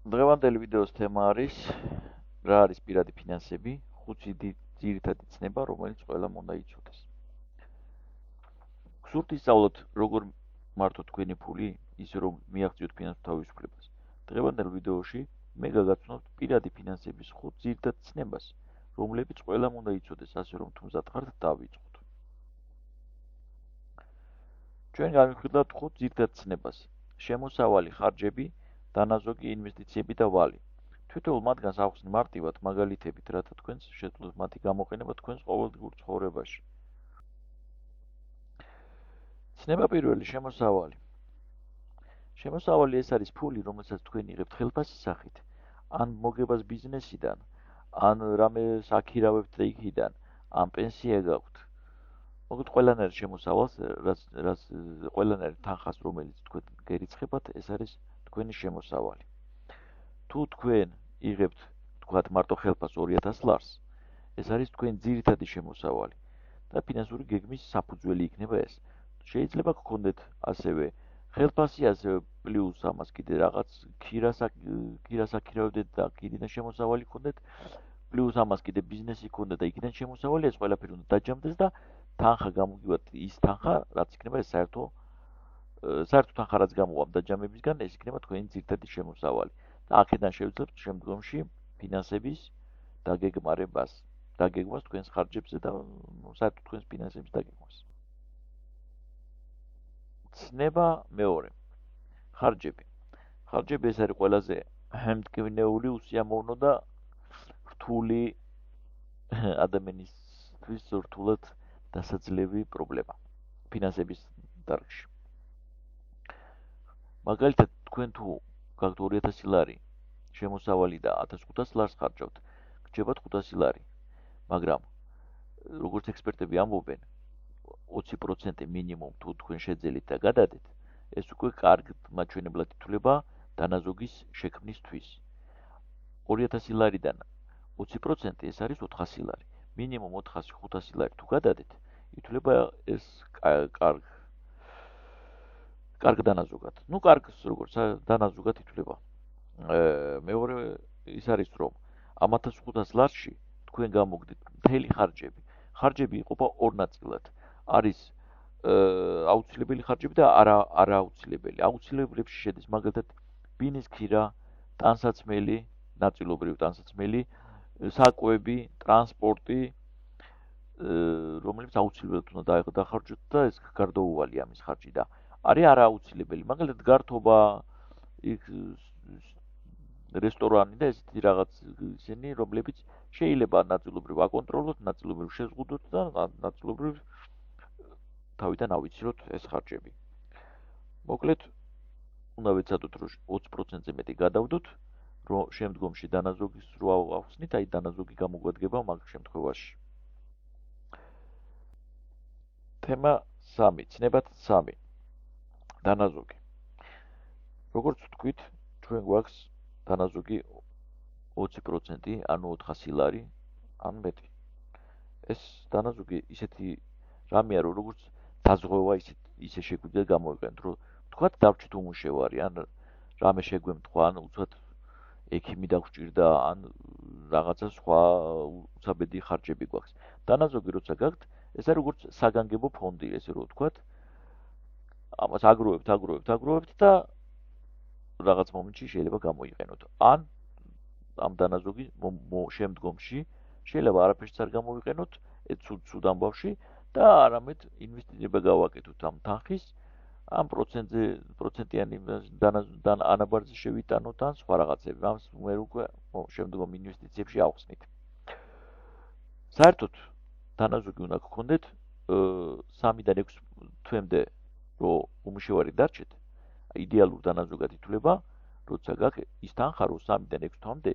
დღევანდელი ვიდეოს თემა არის რა არის პირადი ფინანსები, 5 ძირითადი ცნება, რომელიც ყველამ უნდა იცოდეს. გსურთ ისწავლოთ, როგორ მართოთ თქვენი ფული, ისე რომ მიაღწიოთ ფინანსურ თავისუფლებას. დღევანდელ ვიდეოში მე გაგაცნობთ პირადი ფინანსების 5 ძირითად ცნებას, რომლებიც ყველამ უნდა იცოდეს, ასე რომ თუ მზად ხართ, დავიწყოთ. ჩვენ განვიხილავთ 5 ძირითად ცნებას: შემოსავალი, ხარჯები, დანაზოგი, ინვესტიციები და ვალი. თითოეულ მათგანს ახსნი მარტივად მაგალითებით, რათა თქვენს შეძლოთ მათი გამოყენება თქვენს ყოველდღიურ ცხოვრებაში. ცნება პირველი: შემოსავალი. შემოსავალი ეს არის ფული, რომელსაც თქვენ იღებთ ხელფასის სახით, ან მოგებას ბიზნესიდან, ან რამე საქირავებთ და იქიდან, ან პენსია გაქვთ. მოგეთ ყველანაირ შემოსავალს, რაც ყველანაირ თანხას, რომელიც თქვენ გერიცხებათ, ეს არის თქვენი შემოსავალი. თუ თქვენ იღებთ, თქვათ მარტო ხელფასს 2000 ლარს, ეს არის თქვენი ძირითადი შემოსავალი და ფინანსური გეგმის საფუძველი იქნება ეს. შეიძლება გქონდეთ ასევე ხელფასი, ასევე პლუს ამას კიდე რაღაც ქირას აქირავდეთ და იქიდან შემოსავალი გქონდეთ, პლუს ამას კიდე ბიზნესი გქონდეთ და იქიდან შემოსავალი, ეს ყველაფერი უნდა დაჯამდეს და თანხა გამოგივათ ის თანხა, რაც იქნება ეს საერთო თანხა, რაც გამოვა დაჯამებისგან, ეს იქნება თქვენი ძირითადი შემოსავალი. და აქედან შევძლებთ შემდგომში ფინანსების დაგეგმას თქვენს ხარჯებზე და საერთოდ თქვენს ფინანსების დაგეგმას. ცნება მეორე: ხარჯები. ხარჯები ეს არის ყველაზე მტკივნეული, უსიამოვნო და რთული ადამიანისთვის რთულად დასაძლევი პრობლემა ფინანსების დარგში. მაგალითად, თქვენ თუ გაქვთ 2000 ლარი შემოსავალი და 1500 ლარს ხარჯავთ, გრჩებათ 500 ლარი. მაგრამ როგორც ექსპერტები ამბობენ, 20% მინიმუმ თუ თქვენ შეძელით და გადადეთ, ეს უკვე კარგ მაჩვენებლად ითვლება დანაზოგის შექმნისთვის. 2000 ლარიდან 20% ეს არის 400 ლარი. მინიმუმ 400-500 ლარი თუ გადადეთ, ითვლება ეს კარგ დანაზოგად. ნუ კარგს როგორც დანაზოგად ითვლება. მეორე ის არის, რომ ამ 1500 ლარში თქვენ გამოგდეთ მთელი ხარჯები. ხარჯები იყოფა ორ ნაწილად. არის აუცილებელი ხარჯები და არააუცილებელი. აუცილებლებში შედის მაგალითად ბინის ქირა, ტანსაცმელი, ნაწილობრივ ტანსაცმელი, საკვები, ტრანსპორტი, რომლებიც აუცილებლად უნდა დახარჯოთ და ეს გარდაუვალი ამის ხარჯი და არის არააუცილებელი. მაგალითად გართობა, რესტორანი და ესეთი რაღაც ისინი, რომლებიც შეიძლება ნაწილობრივ აკონტროლოთ, ნაწილობრივ შეზღუდოთ და ნაწილობრივ თავიდან ავიცილოთ ეს ხარჯები. მოკლედ, უნდა ვეცადოთ, რომ 20%-ზე მეტი გადავდოთ, რომ შემდგომში დანაზოგის რო ავხსნით, აი დანაზოგი გამოგვადგება მაგ შემთხვევაში. თემა 3, ცნებად 3. დანაზოგი. როგორც ვთქვით, ჩვენ გვაქვს დანაზოგი 20%, ანუ 400 ლარი, ან მეტი. ეს დანაზოგი ისეთი რამეა, რომ როგორც დაზღვევა ისე შეგვიძლია გამოვიყენოთ, რომ თქვათ დავჭით უმუშევარი, ან რამე შეგვემთხვა, ან უცბად ექიმი დაგვჭირდა, ან რაღაცა სხვა უცაბედი ხარჯები გვაქვს. დანაზოგი როცა გაქვთ, ეს არის როგორც საგანგებო ფონდი, ესე რომ ვთქვათ, ამას აგროვებთ და რაღაც მომენტში შეიძლება გამოიყენოთ. ან ამ დანაზოგი შემდგომში შეიძლება არაფერს არ გამოვიყენოთ, ცუდ ამბავში და არამედ ინვესტირება გავაკეთოთ ამ თანხის, ამ პროცენტიანი ანაბარზე შევიტანოთ ან სხვა რაღაცები. ამას მე უკვე შემდგომ ინვესტიციებში ავხსნით. საერთოდ დანაზოგი უნდა გქონდეთ 3-დან 6 თვემდე, რომ უმუშევარი დარჩეთ. იდეალურ დანაზოგად ითვლება, როცა გაქვს ის თანხა, რომ 3-დან 6 თვამდე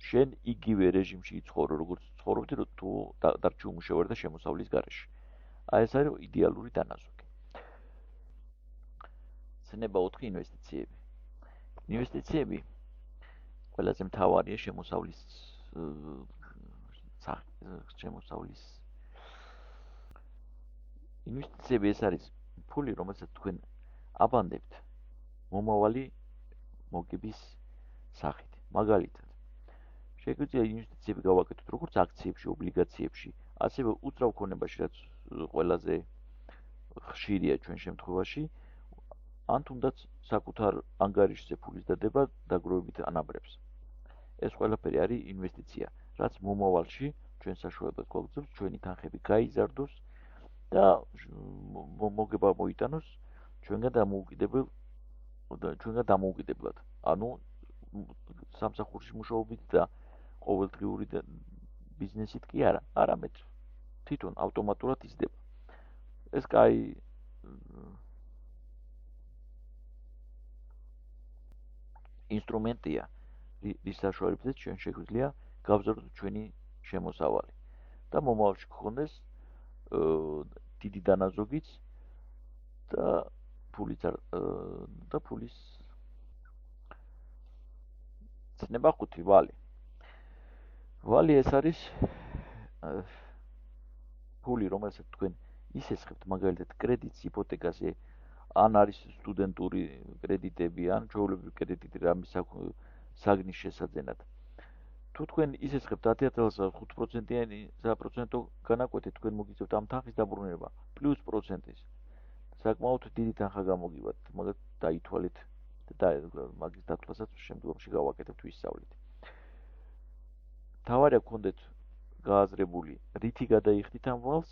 შენ იგივე რეჟიმში იცხოვრო, როგორც ცხოვრობდი, თუ დარჩი უმუშევარი და შემოსავლის გარეშე. აი ეს არის იდეალური დანაზოგი. ცნება 4 ინვესტიციები. ინვესტიციები ყველაზე მთავარია შემოსავლის ინვესტიციები ეს არის ფული, რომელსაც თქვენ აბანდებთ მომავალი მოგების სახით. მაგალითად, შეგვიძლია ინვესტიციები გავაკეთოთ როგორც აქციებში, ობლიგაციებში, ასევე უძრავ ქონებაში, რაც ყველაზე ხშირია ჩვენ შემთხვევაში, ან თუნდაც საკუთარ ანგარიშზე ფულის დადება დაგროვებით ანაბრებს. ეს ყველაფერი არის ინვესტიცია, რაც მომავალში ჩვენ საშუალებას გვაძლევს ჩვენი თანხები გაიზარდოს და მოგება მოიტანოს ჩვენგან დამოუკიდებლად. ანუ სამსახურში მუშაობით და ყოველდღიური ბიზნესით კი არა, არამედ თვითონ ავტომატურად იზრდება. ეს კაი ინსტრუმენტია, რის საშუალებითაც ჩვენ შეგვიძლია გავზარდოთ ჩვენი შემოსავალი და მომავალში გქონდეს დიდი დანაზოგიც და ფულის ცნება 5 ვალი. ვალი ეს არის ფული, რომელსაც თქვენ ისესხებთ მაგალითად კრედიტს, იპოთეკაზე, ან არის სტუდენტური კრედიტები, ან ჩვეულებრივი კრედიტი რამის საგნის შესაძენად. თუ თქვენ ისესხებთ 10,000 5%-იანი საპროცენტო განაკვეთით, თქვენ მოგიწევთ ამ თანხის დაბრუნება პლუს პროცენტის. საკმაოდ დიდი თანხა გამოგივათ, მაგათ დაითვალეთ და მაგის დათვლასაც შემდგომში გავაკეთებთ ვისწავლით. თავარია გქონდეთ გააზრებული, რითი გადაიხდით ამ ვალს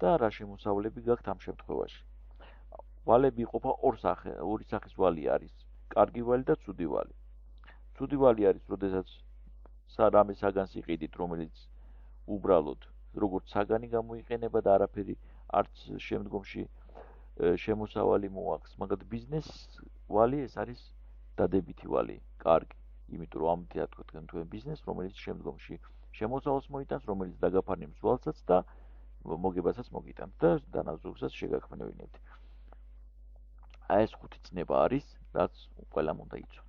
და რა შემოსავლები გაქვთ ამ შემთხვევაში. ვალები იყოფა ორი სახის ვალი არის, კარგი ვალი და ცუდი ვალი. ცუდი ვალი არის, როდესაც რამე საგანს იყიდით, რომელიც უბრალოდ როგორც საგანი გამოიყენება და არაფერი არც შემდგომში შემოსავალი მოაქვს. მაგალითად ბიზნეს ვალი ეს არის დადებითი ვალი, კარგი, იმიტომ რომ ამით ათქვათ თქვენ ბიზნეს, რომელიც შემდგომში შემოსავალს მოიტანს, რომელიც დაგაფარნებს ვალსაც და მოგებასაც მოგიტანთ და დანაზოგსაც შეგაქმნევინებთ. აი ეს 5 ცნება არის, რაც ყველამ უნდა იცოდეთ.